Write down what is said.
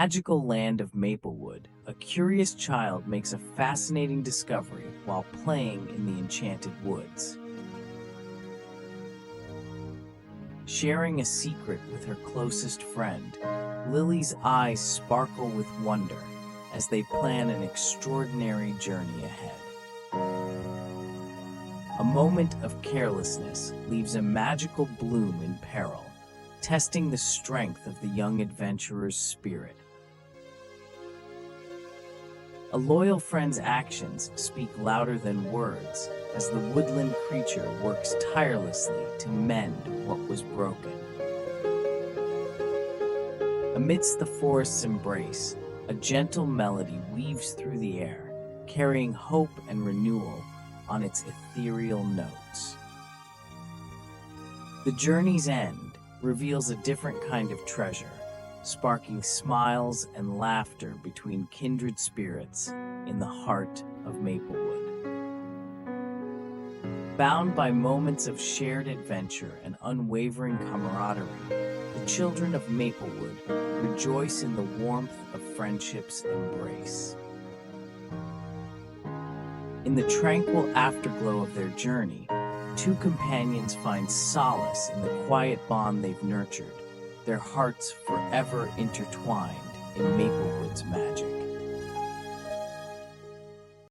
Magical land of Maplewood, a curious child makes a fascinating discovery while playing in the enchanted woods. Sharing a secret with her closest friend, Lily's eyes sparkle with wonder as they plan an extraordinary journey ahead. A moment of carelessness leaves a magical bloom in peril, testing the strength of the young adventurer's spirit. A loyal friend's actions speak louder than words as the woodland creature works tirelessly to mend what was broken. Amidst the forest's embrace, a gentle melody weaves through the air, carrying hope and renewal on its ethereal notes. The journey's end reveals a different kind of treasure, sparking smiles and laughter between kindred spirits in the heart of Maplewood. Bound by moments of shared adventure and unwavering camaraderie, the children of Maplewood rejoice in the warmth of friendship's embrace. In the tranquil afterglow of their journey, two companions find solace in the quiet bond they've nurtured, their hearts forever intertwined in Maplewood's magic.